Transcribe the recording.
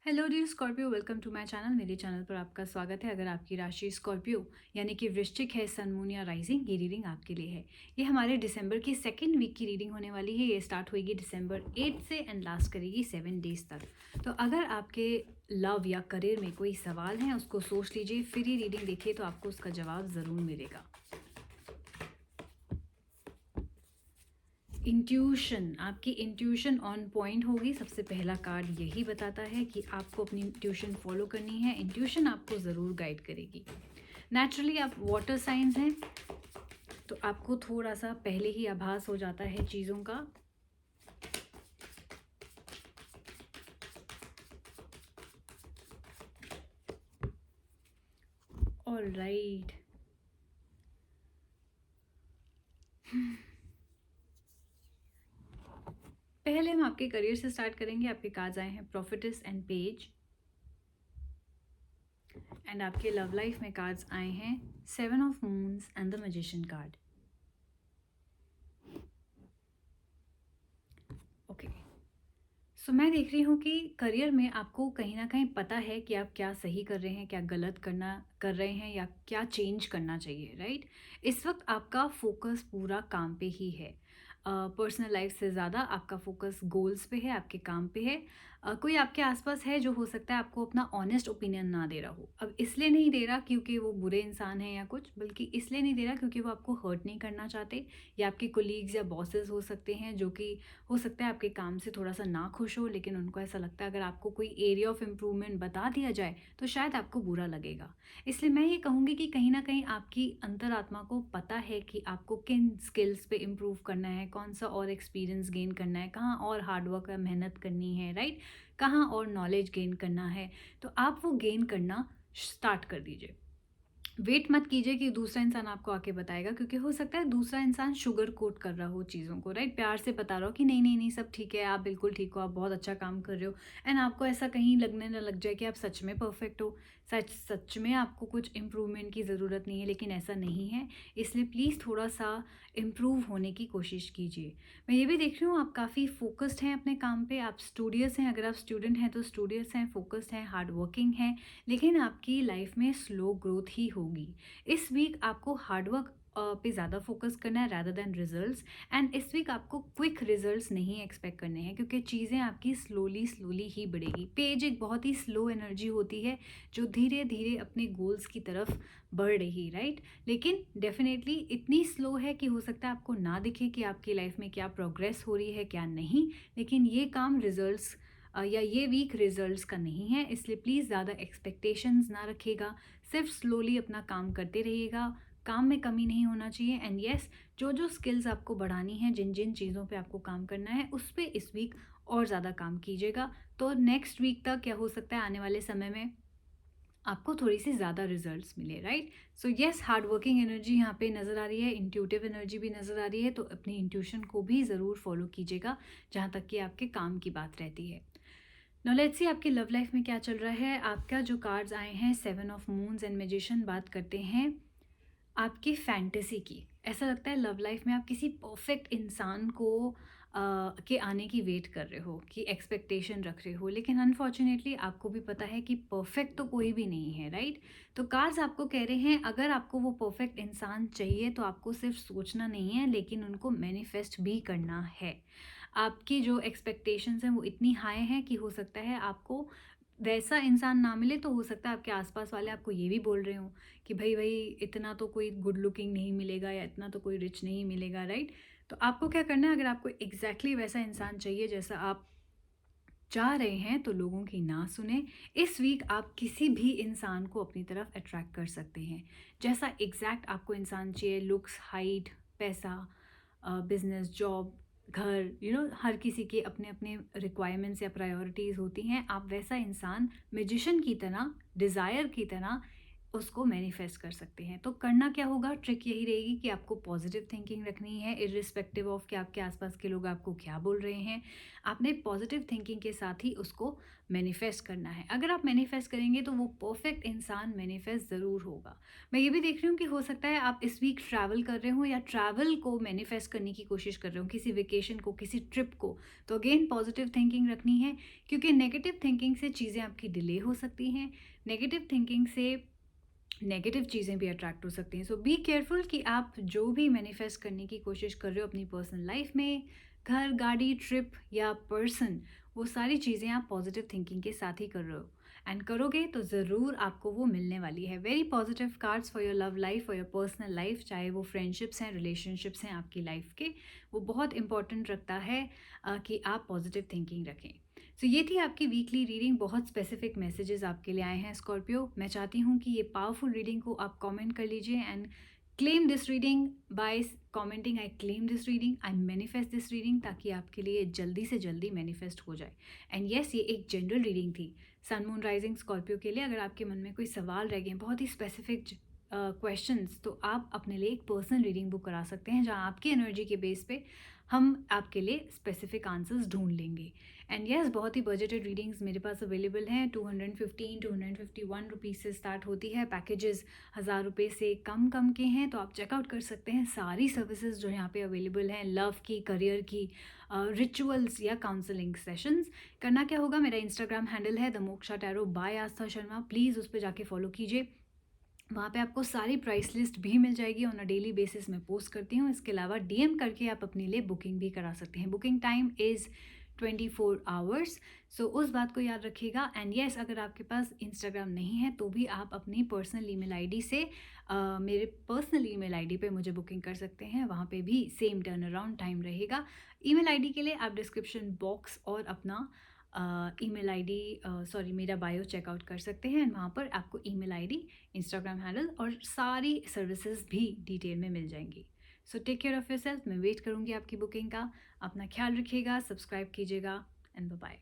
Hello dear Scorpio, welcome to my channel. मेरे channel पर आपका स्वागत है। अगर आपकी राशि स्कॉर्पियो यानी कि वृश्चिक है, सन, मून या राइजिंग, ये रीडिंग आपके लिए है। ये हमारे दिसंबर की सेकेंड वीक की रीडिंग होने वाली है। ये स्टार्ट होगी दिसंबर 8 से एंड लास्ट करेगी 7 डेज तक। तो अगर आपके लव या करियर में कोई सवाल है उसको सोच लीजिए, फिर ये रीडिंग देखिए तो आपको उसका जवाब ज़रूर मिलेगा। इंट्यूशन, आपकी इंट्यूशन ऑन पॉइंट होगी। सबसे पहला कार्ड यही बताता है कि आपको अपनी इंट्यूशन फॉलो करनी है। इंट्यूशन आपको ज़रूर गाइड करेगी। नेचुरली आप वाटर साइंस हैं तो आपको थोड़ा सा पहले ही आभास हो जाता है चीज़ों का। ऑल राइट, पहले हम आपके करियर से स्टार्ट करेंगे। आपके कार्ड्स आए हैं प्रॉफिटेस एंड पेज, एंड आपके लव लाइफ में कार्ड्स आए हैं 7 of moons and the magician card. Okay, so मैं देख रही हूँ कि करियर में आपको कहीं ना कहीं पता है कि आप क्या सही कर रहे हैं, क्या गलत कर रहे हैं या क्या चेंज करना चाहिए, राइट। इस वक्त आपका फोकस पूरा काम पे ही है। पर्सनल लाइफ से ज़्यादा आपका फोकस गोल्स पे है, आपके काम पे है। कोई आपके आसपास है जो हो सकता है आपको अपना ऑनेस्ट ओपिनियन ना दे रहा हो। अब इसलिए नहीं दे रहा क्योंकि वो बुरे इंसान हैं या कुछ, बल्कि इसलिए नहीं दे रहा क्योंकि वो आपको हर्ट नहीं करना चाहते। या आपके कोलीग्स या बॉसेस हो सकते हैं जो कि हो सकता है आपके काम से थोड़ा सा ना खुश हो, लेकिन उनको ऐसा लगता है अगर आपको कोई एरिया ऑफ इम्प्रूवमेंट बता दिया जाए तो शायद आपको बुरा लगेगा। इसलिए मैं ये कहूँगी कि कहीं ना कहीं आपकी अंतरात्मा को पता है कि आपको किन स्किल्स पे इम्प्रूव करना है, कौन सा और एक्सपीरियंस गेन करना है, कहाँ और हार्डवर्क या मेहनत करनी है, राइट, कहाँ और नॉलेज गेन करना है। तो आप वो गेन करना स्टार्ट कर दीजिए। वेट मत कीजिए कि दूसरा इंसान आपको आके बताएगा, क्योंकि हो सकता है दूसरा इंसान शुगर कोट कर रहा हो चीज़ों को, राइट, प्यार से बता रहा हो कि नहीं नहीं नहीं सब ठीक है, आप बिल्कुल ठीक हो, आप बहुत अच्छा काम कर रहे हो। एंड आपको ऐसा कहीं लगने ना लग जाए कि आप सच में परफेक्ट हो, सच सच में आपको कुछ इम्प्रूवमेंट की ज़रूरत नहीं है, लेकिन ऐसा नहीं है। इसलिए प्लीज़ थोड़ा सा इम्प्रूव होने की कोशिश कीजिए। मैं ये भी देख रही हूँ आप काफ़ी फोकस्ड हैं अपने काम पे। आप स्टूडियस हैं, अगर आप स्टूडेंट हैं तो स्टूडियस हैं, फोकस्ड हैं, हार्ड वर्किंग हैं। लेकिन आपकी लाइफ में स्लो ग्रोथ ही होगी। इस वीक आपको हार्डवर्क पे ज़्यादा फोकस करना है रैदर देन रिजल्ट्स। एंड इस वीक आपको क्विक रिजल्ट्स नहीं एक्सपेक्ट करने हैं, क्योंकि चीज़ें आपकी स्लोली स्लोली ही बढ़ेगी। पेज एक बहुत ही स्लो एनर्जी होती है जो धीरे धीरे अपने गोल्स की तरफ बढ़ रही, राइट। लेकिन डेफिनेटली इतनी स्लो है कि हो सकता है आपको ना दिखे कि आपकी लाइफ में क्या प्रोग्रेस हो रही है क्या नहीं। लेकिन ये काम रिजल्ट्स या ये वीक रिजल्ट्स का नहीं है, इसलिए प्लीज़ ज़्यादा एक्सपेक्टेशंस ना रखिएगा। सिर्फ स्लोली अपना काम करते रहिएगा। काम में कमी नहीं होना चाहिए। एंड येस, जो जो स्किल्स आपको बढ़ानी है, जिन जिन चीज़ों पे आपको काम करना है, उस पे इस वीक और ज़्यादा काम कीजिएगा। तो नेक्स्ट वीक तक या हो सकता है आने वाले समय में आपको थोड़ी सी ज़्यादा रिजल्ट्स मिले, right. So yes, hard working energy यहाँ पे नज़र आ रही है, इंट्यूटिव एनर्जी भी नज़र आ रही है। तो अपनी इंट्यूशन को भी ज़रूर फॉलो कीजिएगा जहाँ तक कि आपके काम की बात रहती है। नाउ लेट्स सी आपकी लव लाइफ में क्या चल रहा है। आपका जो कार्ड्स आए हैं 7 ऑफ मून्स एंड मैजिशियन, बात करते हैं आपकी फैंटेसी की। ऐसा लगता है लव लाइफ में आप किसी परफेक्ट इंसान को के आने की वेट कर रहे हो, कि एक्सपेक्टेशन रख रहे हो, लेकिन अनफॉर्चुनेटली आपको भी पता है कि परफेक्ट तो कोई भी नहीं है, राइट। तो कार्ड्स आपको कह रहे हैं अगर आपको वो परफेक्ट इंसान चाहिए तो आपको सिर्फ सोचना नहीं है, लेकिन उनको मैनिफेस्ट भी करना है। आपकी जो एक्सपेक्टेशंस हैं वो इतनी हाई हैं कि हो सकता है आपको वैसा इंसान ना मिले, तो हो सकता है आपके आसपास वाले आपको ये भी बोल रहे हों कि भाई भाई इतना तो कोई गुड लुकिंग नहीं मिलेगा या इतना तो कोई रिच नहीं मिलेगा, राइट। तो आपको क्या करना है, अगर आपको एग्जैक्टली वैसा इंसान चाहिए जैसा आप चाह रहे हैं, तो लोगों की ना सुने। इस वीक आप किसी भी इंसान को अपनी तरफ अट्रैक्ट कर सकते हैं, जैसा एग्जैक्ट आपको इंसान चाहिए। लुक्स, हाइट, पैसा, बिजनेस, जॉब, घर, हर किसी के अपने अपने रिक्वायरमेंट्स या प्रायोरिटीज़ होती हैं। आप वैसा इंसान मैजिशियन की तरह, डिज़ायर की तरह उसको मैनिफेस्ट कर सकते हैं। तो करना क्या होगा, ट्रिक यही रहेगी कि आपको पॉजिटिव थिंकिंग रखनी है, इर्रिस्पेक्टिव ऑफ कि आपके आसपास के लोग आपको क्या बोल रहे हैं। आपने पॉजिटिव थिंकिंग के साथ ही उसको मैनिफेस्ट करना है। अगर आप मैनिफेस्ट करेंगे तो वो परफेक्ट इंसान मैनिफेस्ट ज़रूर होगा। मैं ये भी देख रही हूँ कि हो सकता है आप इस वीक ट्रैवल कर रहे हो या ट्रैवल को मैनिफेस्ट करने की कोशिश कर रहे हो, किसी वेकेशन को, किसी ट्रिप को। तो अगेन पॉजिटिव थिंकिंग रखनी है, क्योंकि नेगेटिव थिंकिंग से चीज़ें आपकी डिले हो सकती हैं। नेगेटिव थिंकिंग से नेगेटिव चीज़ें भी अट्रैक्ट हो सकती हैं। सो बी केयरफुल कि आप जो भी मैनिफेस्ट करने की कोशिश कर रहे हो अपनी पर्सनल लाइफ में, घर, गाड़ी, ट्रिप या पर्सन, वो सारी चीज़ें आप पॉजिटिव थिंकिंग के साथ ही कर रहे हो। एंड करोगे तो ज़रूर आपको वो मिलने वाली है। Very positive cards for your love life, for your personal life, चाहे वो फ्रेंडशिप्स हैं, रिलेशनशिप्स हैं आपकी लाइफ के, वो बहुत इंपॉर्टेंट रखता है कि आप पॉजिटिव थिंकिंग रखें। सो ये थी आपकी वीकली रीडिंग। बहुत स्पेसिफिक मैसेजेस आपके लिए आए हैं स्कॉर्पियो। मैं चाहती हूँ कि ये पावरफुल रीडिंग को आप कमेंट कर लीजिए and claim this reading by commenting I claim this reading, I manifest this reading, ताकि आपके लिए जल्दी से जल्दी मैनिफेस्ट हो जाए। एंड येस, ये एक जनरल रीडिंग थी सन मून राइजिंग स्कॉर्पियो के लिए। अगर आपके मन में कोई सवाल रह गए, बहुत ही स्पेसिफिक क्वेश्चंस, तो आप अपने लिए एक पर्सनल रीडिंग बुक करा सकते हैं, जहाँ आपकी एनर्जी के बेस पे हम आपके लिए स्पेसिफिक आंसर्स ढूंढ लेंगे। एंड येस, बहुत ही बजटेड रीडिंग्स मेरे पास अवेलेबल हैं। 215 251 रुपीज़ से स्टार्ट होती है। पैकेजेस 1000 रुपये से कम के हैं, तो आप चेकआउट कर सकते हैं सारी सर्विसेज जो यहाँ पे अवेलेबल हैं, लव की, करियर की, रिचुअल्स या काउंसलिंग सेशंस। करना क्या होगा, मेरा इंस्टाग्राम हैंडल है the Moksha tarot by Astha Sharma, please उस पर जाके फॉलो कीजिए। वहाँ पे आपको सारी प्राइस लिस्ट भी मिल जाएगी, ऑन अ डेली बेसिस मैं पोस्ट करती हूँ। इसके अलावा डीएम करके आप अपने लिए बुकिंग भी करा सकते हैं। Booking time is 24 hours. So उस बात को याद रखिएगा। एंड येस, अगर आपके पास इंस्टाग्राम नहीं है तो भी आप अपनी पर्सनल ईमेल आईडी से मेरे पर्सनल ईमेल आईडी पे मुझे बुकिंग कर सकते हैं। वहाँ पे भी सेम टर्न अराउंड टाइम रहेगा। ईमेल आईडी के लिए आप डिस्क्रिप्शन बॉक्स और अपना ईमेल आईडी, सॉरी, मेरा बायो चेकआउट कर सकते हैं। एंड वहाँ पर आपको ईमेल आईडी, इंस्टाग्राम हैंडल और सारी सर्विसेज भी डिटेल में मिल जाएंगी। So take care of yourself. मैं वेट करूँगी आपकी बुकिंग का। अपना ख्याल रखिएगा, सब्सक्राइब कीजिएगा एंड बाय बाय।